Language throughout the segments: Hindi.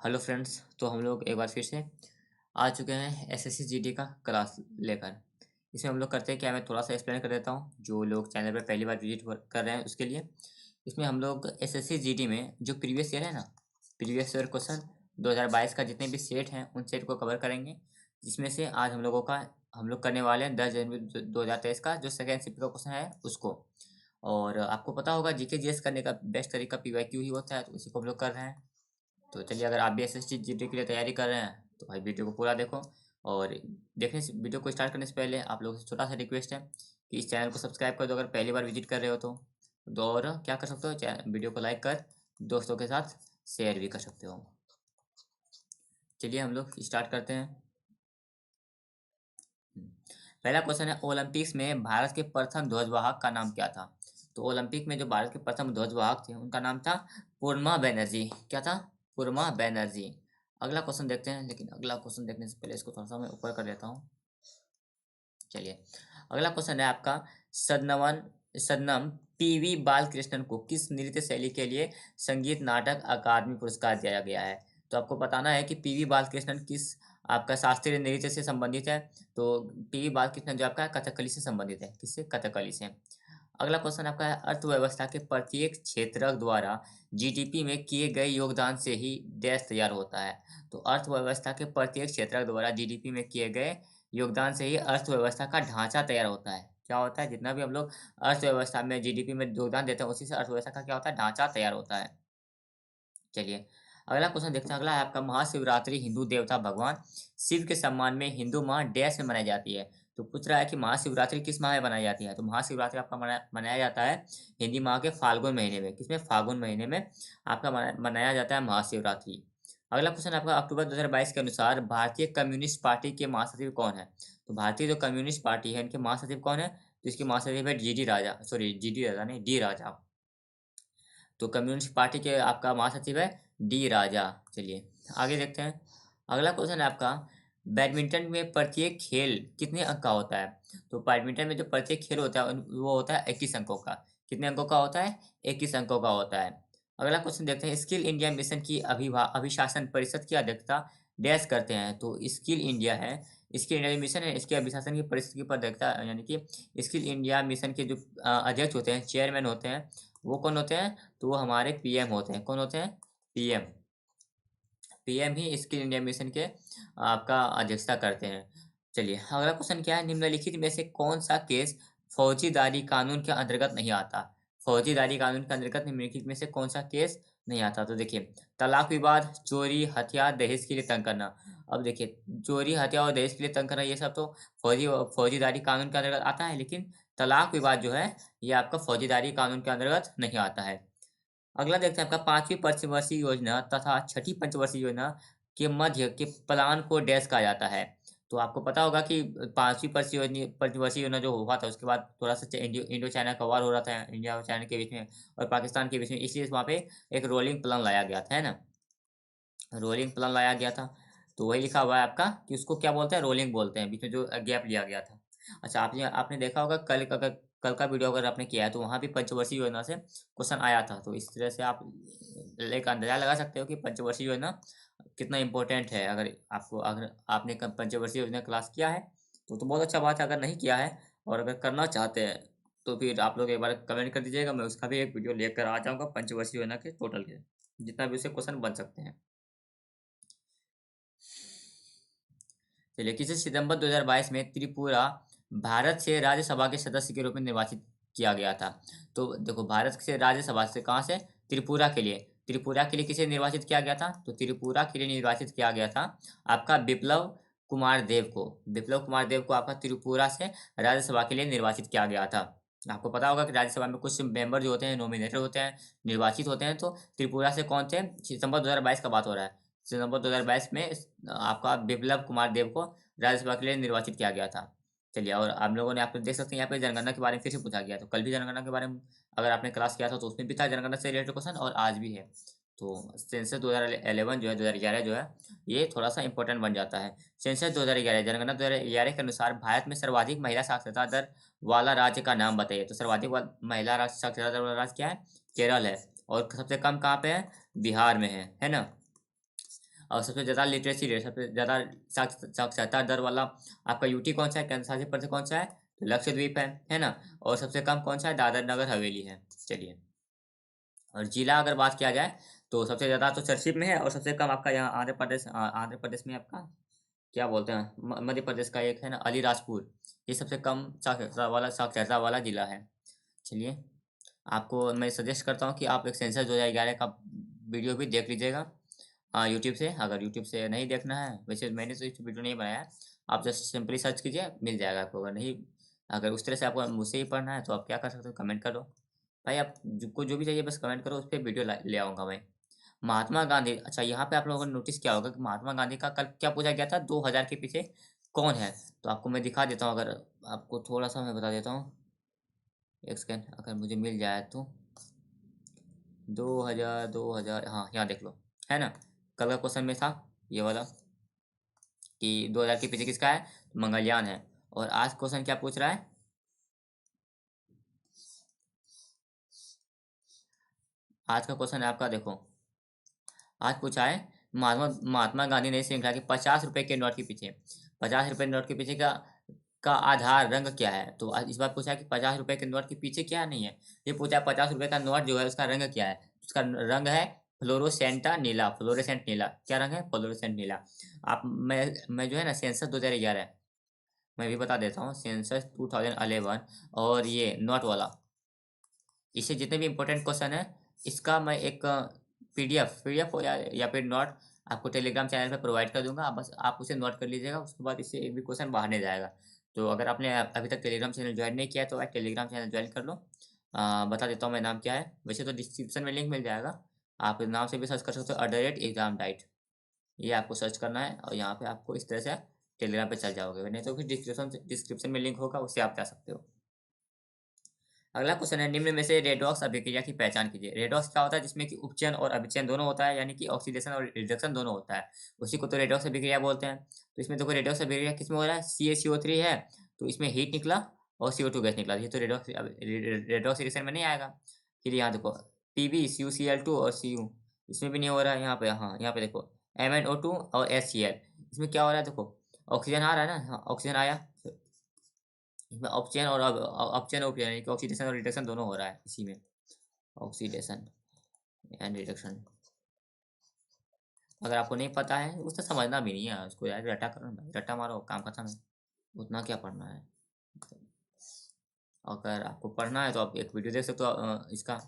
Hello friends. तो हम लोग एक बार फिर से आ चुके हैं एसएससी जीडी का क्लास लेकर। इसमें हम लोग करते हैं क्या, मैं थोड़ा सा एक्सप्लेन कर देता हूँ जो लोग चैनल पर पहली बार विजिट कर रहे हैं उसके लिए। इसमें हम लोग एसएससी जीडी में जो प्रीवियस ईयर है ना, प्रीवियस ईयर क्वेश्चन 2022 का जितने भी सेट हैं उन सेट को कवर करेंगे। जिसमें से आज हम लोग करने वाले हैं 10 जनवरी 2023 का जो सेकेंड शिफ्ट का क्वेश्चन है उसको। और आपको पता होगा जीके जीएस करने का बेस्ट तरीका पीवाईक्यू ही होता है, तो उसी को हम लोग कर रहे हैं। तो चलिए, अगर आप भी एसएससी जीडी के लिए तैयारी कर रहे हैं तो भाई वीडियो को पूरा देखो। और देखने से वीडियो को स्टार्ट करने से पहले आप लोगों से छोटा सा रिक्वेस्ट है कि इस चैनल को सब्सक्राइब कर दो अगर पहली बार विजिट कर रहे हो तो और क्या कर सकते हो, वीडियो को लाइक कर दोस्तों के साथ शेयर भी कर सकते हो। चलिए हम लोग स्टार्ट करते हैं। पहला क्वेश्चन है, ओलंपिक्स में भारत के प्रथम ध्वजवाहक का नाम क्या था? तो ओलंपिक में जो भारत के प्रथम ध्वजवाहक थे उनका नाम था पूर्णिमा बनर्जी। क्या था? पूर्णिमा बनर्जी। अगला क्वेश्चन देखते हैं, लेकिन अगला क्वेश्चन देखने से पहले इसको थोड़ा सा मैं ऊपर कर लेता हूँ। चलिए, अगला क्वेश्चन है आपका, सदनवन सदनम पीवी बालकृष्णन को किस नृत्य शैली के लिए संगीत नाटक अकादमी पुरस्कार दिया गया है? तो आपको बताना है कि पीवी बालकृष्णन किस आपका शास्त्रीय नृत्य से संबंधित है। तो पीवी बालकृष्णन जो आपका कथकली से संबंधित है। किससे? कथकली से। अगला क्वेश्चन आपका है, अर्थव्यवस्था के प्रत्येक क्षेत्रक द्वारा जीडीपी में किए गए योगदान से ही देश तैयार होता है। तो अर्थव्यवस्था के प्रत्येक क्षेत्रक द्वारा जीडीपी में किए गए योगदान से ही अर्थव्यवस्था का ढांचा तैयार होता है। क्या होता है? जितना भी हम लोग अर्थव्यवस्था में जीडीपी में योगदान देते हैं उसी से अर्थव्यवस्था का क्या होता है? ढांचा तैयार होता है। चलिए, अगला क्वेश्चन देखते हैं। अगला है आपका, महाशिवरात्रि हिंदू देवता भगवान शिव के सम्मान में हिंदू माह डैश में मनाई जाती है। तो पूछ रहा है कि महाशिवरात्रि किस माह में मनाई जाती है? तो महाशिवरात्रि आपका मनाया जाता है हिंदी माह के फाल्गुन महीने में। किसमें? फाल्गुन महीने में आपका मनाया जाता है महाशिवरात्रि। अगला क्वेश्चन आपका, अक्टूबर 2022 के अनुसार भारतीय कम्युनिस्ट पार्टी के महासचिव कौन है? तो भारतीय जो कम्युनिस्ट पार्टी है इनके महासचिव कौन है? तो इसके महासचिव है जी डी राजा नहीं, डी राजा। तो कम्युनिस्ट पार्टी के आपका महासचिव है डी राजा। चलिए आगे देखते हैं। अगला क्वेश्चन है आपका, बैडमिंटन में प्रत्येक खेल कितने अंक का होता है? तो बैडमिंटन में जो प्रत्येक खेल होता है वो होता है 21 अंकों का। कितने अंकों का होता है? 21 अंकों का होता है। अगला क्वेश्चन देखते हैं, स्किल इंडिया मिशन की अभिशासन परिषद की अध्यक्षता डैश करते हैं? तो स्किल इंडिया है, स्किल इंडिया मिशन है, इसके अभिशासन की परिषद की अध्यक्षता यानी कि स्किल इंडिया मिशन के जो अध्यक्ष होते हैं, चेयरमैन होते हैं, वो कौन होते हैं? तो वो हमारे पीएम होते हैं। कौन होते हैं? पीएम। पीएम ही स्किल इंडिया मिशन के आपका अध्यक्षता करते हैं। चलिए, अगला क्वेश्चन क्या है, निम्नलिखित में से कौन सा केस फौजीदारी कानून के अंतर्गत नहीं आता? फौजीदारी कानून के अंतर्गत निम्नलिखित में से कौन सा केस नहीं आता? तो देखिए, तलाक विवाद, चोरी, हत्या, दहेज के लिए तंग करना। अब देखिए, चोरी, हत्या और दहेज के लिए तंग करना ये सब तो फौजीदारी कानून के अंतर्गत आता है, लेकिन तलाक विवाद जो है ये आपका फौजीदारी कानून के अंतर्गत नहीं आता है। अगला देखते हैं आपका, पांचवी पंचवर्षीय योजना तथा छठी पंचवर्षीय योजना के मध्य के प्लान को डैश कहा जाता है। तो आपको पता होगा कि पांचवी पंचवर्षीय योजना जो हुआ था उसके बाद थोड़ा सा इंडो चाइना का वार हो रहा था इंडिया और चाइना के बीच में और पाकिस्तान के बीच में, इसलिए वहाँ पे एक रोलिंग प्लान लाया गया था, है ना? रोलिंग प्लान लाया गया था। तो वही लिखा हुआ है आपका कि उसको क्या बोलते हैं? रोलिंग बोलते हैं, बीच में जो गैप लिया गया था। अच्छा, आपने आपने देखा होगा कल का वीडियो अगर आपने किया है तो वहाँ भी पंचवर्षीय योजना से क्वेश्चन आया था। तो इस तरह से आप एक अंदाजा लगा सकते हो कि पंचवर्षीय योजना कितना इंपॉर्टेंट है। अगर आपने पंचवर्षीय योजना क्लास किया है तो बहुत अच्छा बात है। अगर नहीं किया है और अगर करना चाहते हैं तो फिर आप लोग एक बार कमेंट कर दीजिएगा, मैं उसका भी एक वीडियो लेकर आ जाऊँगा पंचवर्षीय योजना के टोटल के जितना भी उससे क्वेश्चन बन सकते हैं। चलिए, 21 सितंबर 2022 में त्रिपुरा भारत से राज्यसभा के सदस्य के रूप में निर्वाचित किया गया था। तो देखो, भारत से राज्यसभा से कहाँ से? त्रिपुरा के लिए किसे निर्वाचित किया गया था? तो त्रिपुरा के लिए निर्वाचित किया गया था आपका बिप्लब कुमार देव को। बिप्लब कुमार देव को आपका त्रिपुरा से राज्यसभा के लिए निर्वाचित किया गया था। आपको पता होगा कि राज्यसभा में कुछ मेंबर जो होते हैं नॉमिनेटेड होते हैं, निर्वाचित होते हैं। तो त्रिपुरा से कौन थे? सितंबर 2022 का बात हो रहा है। सितंबर 2022 में आपका बिप्लब कुमार देव को राज्यसभा के लिए निर्वाचित किया गया था। चलिए, और आप लोगों ने आप देख सकते हैं यहाँ पे जनगणना के बारे में फिर से पूछा गया। तो कल भी जनगणना के बारे में अगर आपने क्लास किया था तो उसमें भी था जनगणना से रिलेटेड क्वेश्चन, और आज भी है। तो सेंसस 2011 जो है 2011 जो है ये थोड़ा सा इंपॉर्टेंट बन जाता है। सेंसस 2011 जनगणना 2011 के अनुसार भारत में सर्वाधिक महिला साक्षरता दर वाला राज्य का नाम बताइए। तो सर्वाधिक महिला साक्षरता दर वाला राज्य क्या है? केरल है। और सबसे कम कहाँ पे है? बिहार में है ना? और सबसे ज़्यादा लिटरेसी रेट, सबसे ज़्यादा साक्षरता दर वाला आपका यूटी कौन सा है, केंद्र शासित प्रदेश कौन सा है, तो लक्षद्वीप है ना। और सबसे कम कौन सा है, दादर नगर हवेली है। चलिए, और जिला अगर बात किया जाए तो सबसे ज़्यादा तो चर्चित में है, और सबसे कम आपका यहाँ आंध्र प्रदेश में आपका क्या बोलते हैं, मध्य प्रदेश का एक है ना, अलीराजपुर। ये सबसे कम साक्षरता वाला जिला है। चलिए, आपको मैं सजेस्ट करता हूँ कि आप एक सेंसस 2011 का वीडियो भी देख लीजिएगा यूट्यूब से। अगर यूट्यूब से नहीं देखना है, वैसे मैंने तो इस वीडियो नहीं बनाया है, आप जस्ट सिंपली सर्च कीजिए, मिल जाएगा आपको। अगर नहीं, अगर उस तरह से आपको मुझसे ही पढ़ना है तो आप क्या कर सकते हो, कमेंट करो भाई, आप जो भी चाहिए बस कमेंट करो, उस पर वीडियो ले आऊँगा मैं। महात्मा गांधी, अच्छा यहाँ पे आप लोगों ने नोटिस किया होगा कि महात्मा गांधी का कल क्या पूछा गया था, 2000 के पीछे कौन है। तो आपको मैं दिखा देता हूँ, अगर आपको थोड़ा सा मैं बता देता हूँ, एक सेकेंड अगर मुझे मिल जाए तो। 2000, हाँ यहाँ देख लो, है ना। कल का क्वेश्चन में था ये वाला कि 2000 के पीछे किसका है, तो मंगलयान है। और आज क्वेश्चन क्या पूछ रहा है, आज का क्वेश्चन है आपका, देखो आज पूछा है, महात्मा महात्मा गांधी ने श्रृंखला के 50 रुपए के नोट के पीछे, 50 रुपए नोट के पीछे का आधार रंग क्या है। तो आज इस बार पूछा है कि 50 रुपए के नोट के पीछे क्या नहीं है। ये पूछा है 50 रुपए का नोट जो है उसका रंग क्या है। उसका रंग है फ्लोरोसेंटा नीला, फ्लोरोसेंट नीला। क्या रंग है, फ्लोरोसेंट नीला। आप मैं जो है ना सेंसस 2011, मैं भी बता देता हूँ, सेंसस 2011 और ये नोट वाला, इससे जितने भी इम्पोर्टेंट क्वेश्चन है, इसका मैं एक पीडीएफ हो या फिर नोट आपको टेलीग्राम चैनल पे प्रोवाइड कर दूंगा। आप बस आप उसे नोट कर लीजिएगा, उसके बाद इससे एक भी क्वेश्चन बाहर नहीं जाएगा। तो अगर आपने अभी तक टेलीग्राम चैनल ज्वाइन नहीं किया है तो आप टेलीग्राम चैनल ज्वाइन कर लो। बता देता हूँ मैं, नाम क्या है, वैसे तो डिस्क्रिप्शन में लिंक मिल जाएगा, आप नाम से भी सर्च कर सकते हो, @exam डाइट। ये आपको सर्च करना है और यहाँ पे आपको इस तरह से टेलीग्राम पे चल जाओगे, नहीं तो फिर डिस्क्रिप्शन में लिंक होगा, उससे आप जा सकते हो। अगला क्वेश्चन है, निम्न में से रेडॉक्स अभिक्रिया की पहचान कीजिए। रेडॉक्स क्या होता है, जिसमें कि उपचयन और अभिचयन दोनों होता है, यानी कि ऑक्सीडेशन और रिडक्शन दोनों होता है, उसी को तो रेडॉक्स अभिक्रिया बोलते हैं। तो इसमें देखो रेडॉक्स अभिक्रिया किसमें हो रहा है, CaCO3 है, तो इसमें हीट निकला और CO2 गैस निकला, ये तो रेडॉक्स रेडॉक्स रिएक्शन में नहीं आएगा। फिर यहाँ देखो PbCuCl2 और Cu, इसमें भी नहीं हो रहा है। यहाँ पे, हाँ यहाँ पे देखो MnO2 और HCl, इसमें क्या हो रहा है, देखो ऑक्सीजन आ रहा है ना, हाँ ऑक्सीजन आया, इसमें ऑक्सीजन और ऑक्सीजन उपचयन यानी कि ऑक्सीडेशन और रिडक्शन दोनों हो रहा है इसी में, ऑक्सीडेशन एंड रिडक्शन। अगर आपको नहीं पता है उससे समझना भी नहीं है उसको यार, रटा करो भाई, रटा मारो, काम खत्म है, उतना क्या पढ़ना है। अगर आपको पढ़ना है तो आप एक वीडियो देख सकते हो इसका,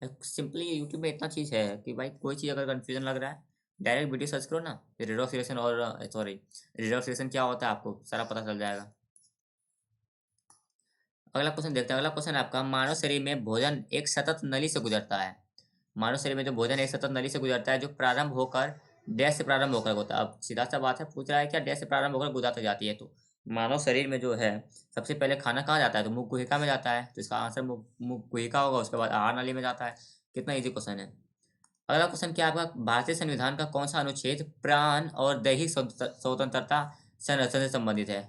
सिंपली यूट्यूब में इतना चीज़ है कि भाई कोई चीज़ अगर कन्फ्यूजन लग रहा है, डायरेक्ट वीडियो सर्च करो ना, फिर रेडॉक्स रिएक्शन और सॉरी रेडॉक्स रिएक्शन क्या होता है आपको सारा पता चल जाएगा। अगला क्वेश्चन देखते हैं। अगला क्वेश्चन आपका, मानव शरीर में भोजन एक सतत नली से गुजरता है। मानव शरीर में जो भोजन एक सतत नली से गुजरता है, जो प्रारंभ होकर डैश से प्रारंभ होकर होता है। अब सीधा सा बात है, पूछ रहा है क्या, डैश से प्रारंभ होकर गुजरता जाती है। तो मानव शरीर में जो है सबसे पहले खाना कहाँ जाता है, तो मुख गुहिका में जाता है, तो इसका आंसर मुख मुख गुहिका होगा, उसके बाद आहार नाली में जाता है। कितना इजी क्वेश्चन है। अगला क्वेश्चन क्या है आपका, भारतीय संविधान का कौन सा अनुच्छेद प्राण और दैहिक स्वतंत्रता संरक्षण से संबंधित है।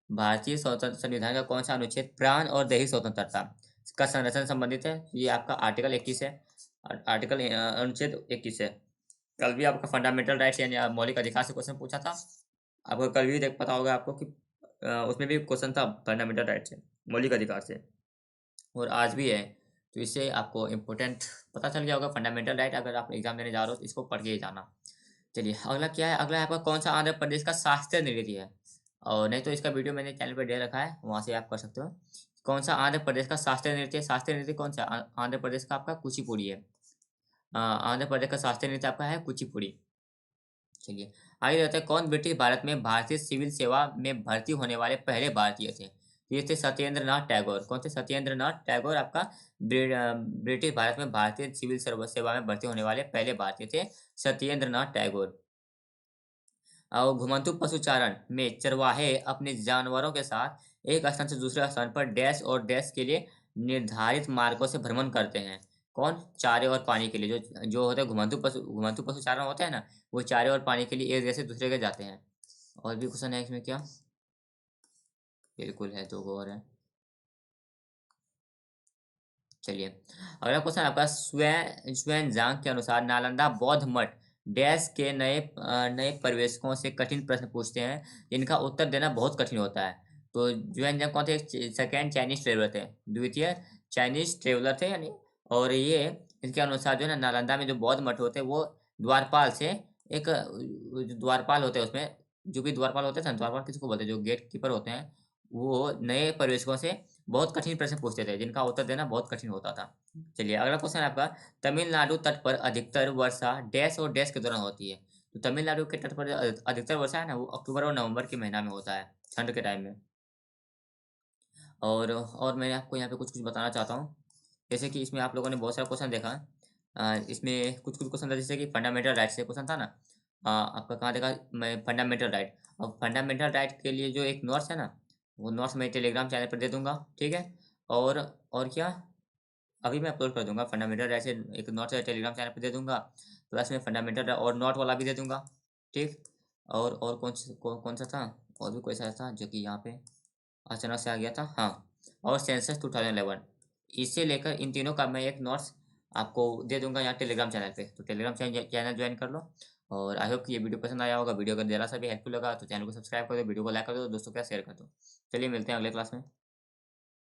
भारतीय संविधान का कौन सा अनुच्छेद प्राण और दैहिक स्वतंत्रता का संरक्षण से संबंधित है, ये आपका आर्टिकल 21 है। आर्टिकल अनुच्छेद 21 है। कल भी आपका फंडामेंटल राइट्स यानी मौलिक अधिकार से क्वेश्चन पूछा था, आपको कल भी देख पता होगा आपको कि उसमें भी क्वेश्चन था फंडामेंटल राइट से, मौलिक अधिकार से, और आज भी है। तो इससे आपको इम्पोर्टेंट पता चल गया होगा फंडामेंटल राइट, अगर आप एग्जाम देने जा रहे हो तो इसको पढ़ के ही जाना। चलिए, अगला क्या है, अगला आपका कौन सा आंध्र प्रदेश का शास्त्रीय नृत्य है। और नहीं तो इसका वीडियो मैंने चैनल पर दे रखा है, वहाँ से आप कर सकते हो। कौन सा आंध्र प्रदेश का शास्त्रीय नृत्य, शास्त्रीय नृत्य कौन सा आंध्र प्रदेश का आपका कुचिपुड़ी है। आंध्र प्रदेश का शास्त्रीय नृत्य आपका है कुचिपुड़ी। चलिए, आगे रहते हैं, कौन ब्रिटिश भारत में भारतीय सिविल सेवा में भर्ती होने वाले पहले भारतीय थे। तो ये थे सत्येंद्र नाथ टैगोर। कौन थे, सत्येंद्र नाथ टैगोर आपका ब्रिटिश भारत में भारतीय सिविल सेवा में भर्ती होने वाले पहले भारतीय थे, सत्येंद्र नाथ टैगोर। और घुमंतु पशुचारण में चरवाहे अपने जानवरों के साथ एक स्थान से दूसरे स्थान पर डैश और डैश के लिए निर्धारित मार्गों से भ्रमण करते हैं। कौन, चारे और पानी के लिए, जो जो होते हैं घुमंतु पशुचारण होते हैं ना, वो चारे और पानी के लिए एक जगह से दूसरे जगह जाते हैं। और भी क्वेश्चन है इसमें क्या, बिल्कुल है, 2 और है। चलिए, अगला क्वेश्चन आपका, स्वैन जांग के अनुसार नालंदा बौद्ध मठ डैश के नए परिवेशकों से कठिन प्रश्न पूछते हैं जिनका उत्तर देना बहुत कठिन होता है। तो जुएनजांग कौन थे? सेकेंड चाइनीज ट्रेवलर थे, द्वितीय चाइनीज ट्रेवलर थे यानी। और ये इनके अनुसार जो है ना, नालंदा में जो बौद्ध मठ होते हैं वो द्वारपाल से एक जो द्वारपाल होते हैं उसमें, जो भी द्वारपाल होते हैं ना, द्वारपाल किसको बोलते हैं, जो गेट कीपर होते हैं, वो नए परिवेशकों से बहुत कठिन प्रश्न पूछते थे जिनका उत्तर देना बहुत कठिन होता था। चलिए अगला क्वेश्चन है आपका, तमिलनाडु तट पर अधिकतर वर्षा डैश और डैश के दौरान होती है। तो तमिलनाडु के तट पर जो अधिकतर वर्षा है ना, वो अक्टूबर और नवंबर के महीना में होता है, ठंड के टाइम में। और मैं आपको यहाँ पे कुछ कुछ बताना चाहता हूँ। जैसे कि इसमें आप लोगों ने बहुत सारा क्वेश्चन देखा। इसमें कुछ कुछ क्वेश्चन था, जैसे कि फंडामेंटल राइट से क्वेश्चन था ना। आपका कहाँ देखा मैं, फंडामेंटल राइट। और फंडामेंटल राइट के लिए जो एक नोट्स है ना, वो नोट्स मैं टेलीग्राम चैनल पर दे दूंगा, ठीक है। और और क्या, अभी मैं अपलोड कर दूंगा फंडामेंटल राइट से एक नोट टेलीग्राम चैनल पे दे दूंगा, प्लस में फंडामेंटल और नोट वाला भी दे दूंगा, ठीक। और कौन सा था, और भी कोई सा था जो कि यहाँ पे अचानक से आ गया था, हाँ। और सेंसस 2011, इसे लेकर इन तीनों का मैं एक नोट्स आपको दे दूंगा यहाँ टेलीग्राम चैनल पे, तो टेलीग्राम चैनल ज्वाइन कर लो। और आई होप कि ये वीडियो पसंद आया होगा। वीडियो अगर जरा सा भी हेल्पफुल लगा तो चैनल को सब्सक्राइब कर दो, वीडियो को लाइक कर दो, दोस्तों के साथ शेयर कर दो। चलिए मिलते हैं अगले क्लास में।